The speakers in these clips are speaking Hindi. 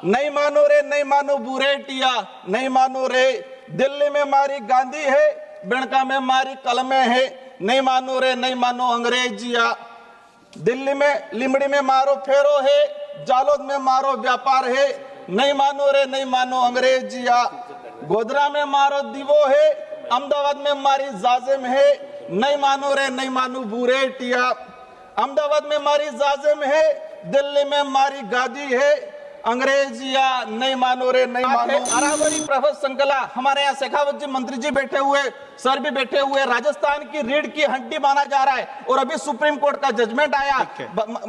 नहीं मानो रे नहीं मानो बुरेटिया, नहीं मानो रे दिल्ली में मारी गांधी है, बिणका में मारी कलमे है, नहीं मानो रे नहीं मानो अंग्रेजिया। दिल्ली में लिमड़ी में मारो फेरो है, जालोद में मारो व्यापार है, नहीं मानो रे नहीं मानो अंग्रेजिया। गोधरा में मारो दीवो है, अहमदाबाद में मारी जाजिम है, नहीं मानो रे नहीं मानो बुरेटिया। अहमदाबाद में मारी जाजिम है, दिल्ली में मारी गादी है, अंग्रेजिया, नहीं मानो रे नहीं मानो। अरावली प्रफुल्ल संकला, हमारे यहाँ शेखावत जी मंत्री जी बैठे हुए, सर भी बैठे हुए। राजस्थान की रीढ़ की हड्डी माना जा रहा है और अभी सुप्रीम कोर्ट का जजमेंट आया।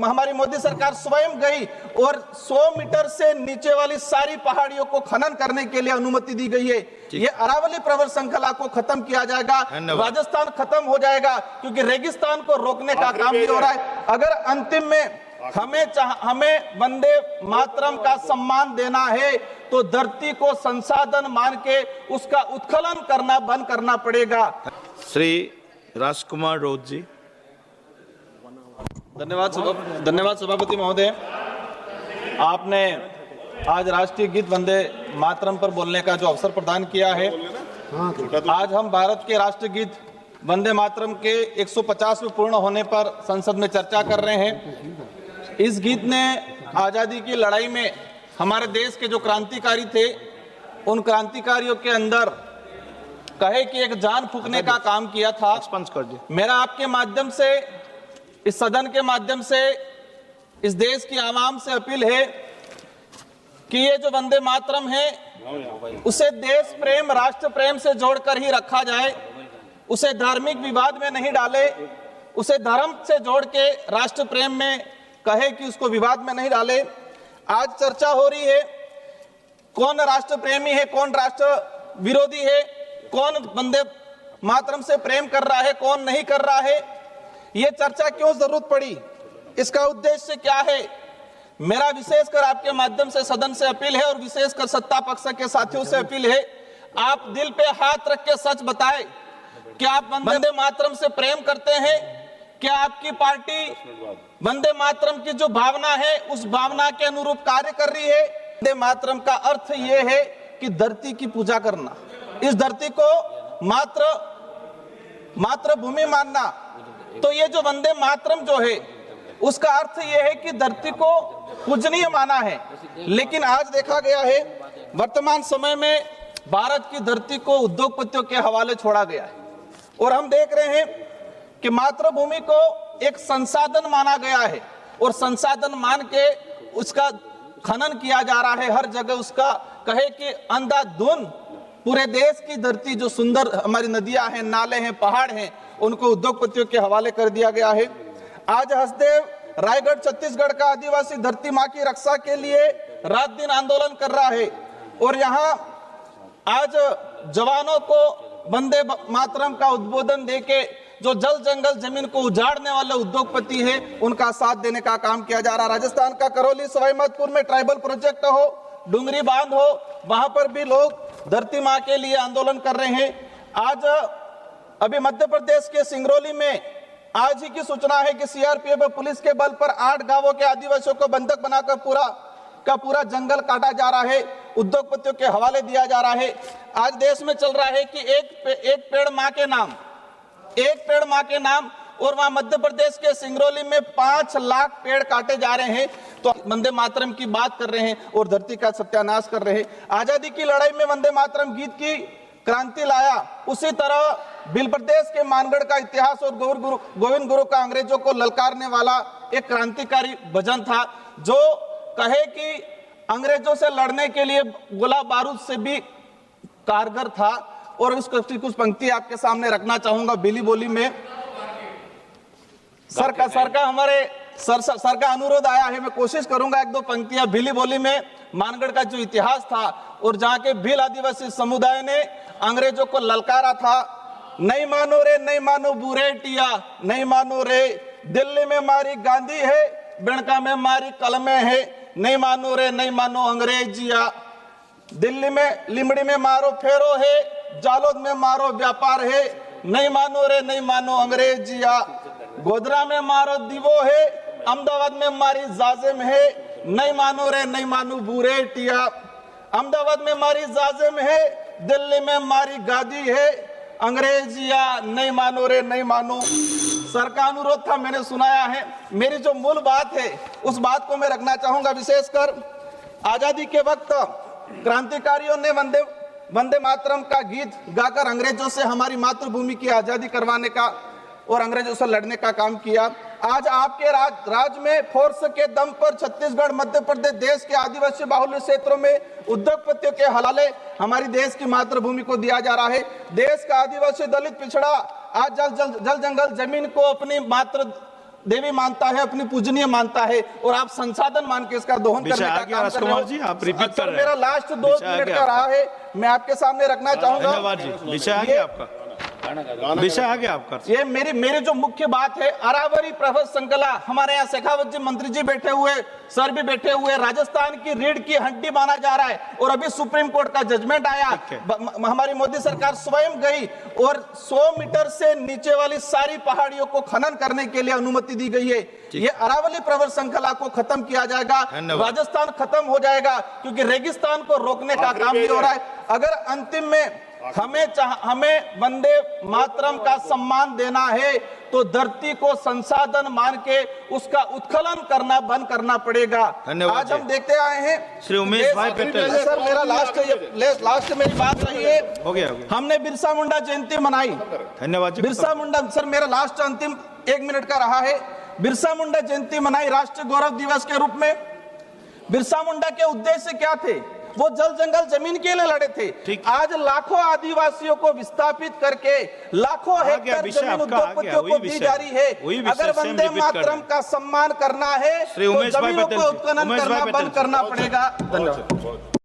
हमारी मोदी सरकार स्वयं गई और 100 मीटर से नीचे वाली सारी पहाड़ियों को खनन करने के लिए अनुमति दी गई है। ये अरावली प्रफुल्ल संकला को खत्म किया जाएगा, राजस्थान खत्म हो जाएगा, क्योंकि रेगिस्तान को रोकने का काम भी हो रहा है। अगर अंतिम में हमें वंदे मातरम का सम्मान देना है तो धरती को संसाधन मान के उसका उत्खनन करना बंद करना पड़ेगा। श्री राजकुमार रोज जी। धन्यवाद सभापति महोदय। आपने आज राष्ट्रीय गीत वंदे मातरम पर बोलने का जो अवसर प्रदान किया है। आज हम भारत के राष्ट्रीय गीत वंदे मातरम के 150वें पूर्ण होने पर संसद में चर्चा कर रहे हैं। इस गीत ने आजादी की लड़ाई में हमारे देश के जो क्रांतिकारी थे, उन क्रांतिकारियों के अंदर कहे कि एक जान फूंकने का काम किया था। मेरा आपके माध्यम से, इस सदन के माध्यम से इस देश की आवाम से अपील है कि ये जो वंदे मातरम है उसे देश प्रेम, राष्ट्र प्रेम से जोड़कर ही रखा जाए, उसे धार्मिक विवाद में नहीं डाले, उसे धर्म से जोड़ के राष्ट्र प्रेम में कहे कि उसको विवाद में नहीं डाले। आज चर्चा हो रही है कौन राष्ट्र प्रेमी है, कौन राष्ट्र विरोधी है, कौन वंदे मातरम से प्रेम कर रहा है, कौन नहीं कर रहा है। ये चर्चा क्यों जरूरत पड़ी, इसका उद्देश्य क्या है। मेरा विशेषकर आपके माध्यम से सदन से अपील है और विशेषकर सत्ता पक्ष के साथियों से अपील है, आप दिल पे हाथ रख के सच बताएं कि आप वंदे मातरम से प्रेम करते हैं। क्या आपकी पार्टी वंदे मातरम की जो भावना है उस भावना के अनुरूप कार्य कर रही है। वंदे मातरम का अर्थ ये है कि धरती की पूजा करना, इस धरती को मात्र भूमि मानना। तो ये जो वंदे मातरम जो है उसका अर्थ ये है कि धरती को पूजनीय माना है। लेकिन आज देखा गया है वर्तमान समय में भारत की धरती को उद्योगपतियों के हवाले छोड़ा गया है और हम देख रहे हैं कि मातृभूमि को एक संसाधन माना गया है और संसाधन मान के उसका खनन किया जा रहा है। हर जगह उसका कहे कि अंधाधुन पूरे देश की धरती, जो सुंदर हमारी नदियां हैं, नाले हैं, पहाड़ हैं, उनको उद्योगपतियों के हवाले कर दिया गया है। आज हसदेव रायगढ़ छत्तीसगढ़ का आदिवासी धरती माँ की रक्षा के लिए रात दिन आंदोलन कर रहा है और यहाँ आज जवानों को वंदे मातरम का उद्बोधन देके जो जल जंगल जमीन को उजाड़ने वाले उद्योगपति है उनका साथ देने का काम किया जा रहा है। राजस्थान का करौली सवाईमाधोपुर में ट्राइबल प्रोजेक्ट हो, डुंगरी बांध हो, वहां पर भी लोग धरती माँ के लिए आंदोलन कर रहे हैं। आज अभी मध्य प्रदेश के सिंगरौली में आज ही की सूचना है कि सीआरपीएफ पुलिस के बल पर 8 गांवों के आदिवासियों को बंधक बनाकर पूरा जंगल काटा जा रहा है, उद्योगपतियों के हवाले दिया जा रहा है। आज देश में चल रहा है कि एक पेड़ माँ के नाम और वहां मध्य प्रदेश के सिंगरौली में 5 लाख पेड़ काटे जा रहे हैं। तो वंदे मातरम की बात कर रहे हैं और धरती का सत्यानाश कर रहे हैं। आजादी की लड़ाई में वंदे मातरम गीत की क्रांति लाया, उसी तरह भील प्रदेश के मानगढ़ का इतिहास और गोविंद गुरु का अंग्रेजों को ललकारने वाला एक क्रांतिकारी भजन था, जो कहे कि अंग्रेजों से लड़ने के लिए गोला बारूद से भी कारगर था। और इसकी कुछ पंक्ति आपके सामने रखना चाहूंगा भीली बोली में। सर का हमारे सर का अनुरोध आया है, मैं कोशिश करूंगा 1-2 पंक्तियां भीली बोली में मानगढ़ का जो इतिहास था और जहां के भील आदिवासी समुदाय ने अंग्रेजों को ललकारा था। नहीं मानो रे नहीं मानो बुरेटिया, नहीं मानो रे दिल्ली में मारी गांधी है, बिणका में मारी कलमे है, नहीं मानो रे नहीं मानो अंग्रेजिया। दिल्ली में लिमड़ी में मारो फेरो है, जालोद में मारो व्यापार है, नहीं मानो रे नहीं मानो अंग्रेजिया। गोधरा में मारो दीवो है, अहमदाबाद में मारी जाजिम है, नहीं मानो रे नहीं मानो बूरे टिया, अहमदाबाद में मारी जाजिम है, दिल्ली में मारी गादी है, अंग्रेजिया नहीं मानो रे नहीं मानो। सर का अनुरोध था, मैंने सुनाया है। मेरी जो मूल बात है उस बात को मैं रखना चाहूंगा। विशेषकर आजादी के वक्त क्रांतिकारियों ने वंदे मातरम का गीत गाकर अंग्रेजों से हमारी मातृभूमि की आजादी करवाने का और अंग्रेजों से लड़ने का काम किया। आज आपके राज में फोर्स के दम पर छत्तीसगढ़, मध्य प्रदेश, देश के आदिवासी बाहुल्य क्षेत्रों में उद्योगपतियों के हवाले हमारी देश की मातृभूमि को दिया जा रहा है। देश का आदिवासी दलित पिछड़ा आज जल जंगल जमीन को अपनी मातृ देवी मानता है, अपनी पूजनीय मानता है, और आप संसाधन मान के इसका दोहन करने का काम कर रहे हो। जी, आप रिपीट कर रहे हैं। मेरा लास्ट 2 मिनट का रहा है, मैं आपके सामने रखना चाहूंगा। धन्यवाद जी, विषय आ गया आपका, विषय आ गया आपका। ये मेरी जो मुख्य बात है, अरावरी प्रभा श्रृंखला, हमारे यहाँ शेखावत जी मंत्री जी बैठे हुए, सर भी बैठे हुए, राजस्थान की रीढ़ की हड्डी माना जा रहा है, और अभी सुप्रीम कोर्ट का जजमेंट आया। हमारी मोदी सरकार स्वयं गई और 100 मीटर से नीचे वाली सारी पहाड़ियों को खनन करने के लिए अनुमति दी गई है। ये अरावली प्रभा श्रृंखला को खत्म किया जाएगा, राजस्थान खत्म हो जाएगा, क्योंकि रेगिस्तान को रोकने का काम भी हो रहा है। अगर अंतिम में हमें वंदे मातरम का सम्मान देना है तो धरती को संसाधन मान के उसका उत्खनन करना बंद करना पड़ेगा। आज हम देखते आए हैं श्री उमेश भाई पटेल। सर मेरा लास्ट मेरी बात रही है। हो गया। हमने बिरसा मुंडा जयंती मनाई। धन्यवाद जी। बिरसा मुंडा, सर मेरा लास्ट अंतिम 1 मिनट का रहा है। बिरसा मुंडा जयंती मनाई राष्ट्रीय गौरव दिवस के रूप में। बिरसा मुंडा के उद्देश्य क्या थे? वो जल जंगल जमीन के लिए लड़े थे। आज लाखों आदिवासियों को विस्थापित करके लाखों हेक्टेयर जमीन उद्योगपतियों को दी जा रही है। अगर वंदे मातरम का सम्मान करना है तो जमीनों को उत्खनन करना बंद करना पड़ेगा। धन्यवाद।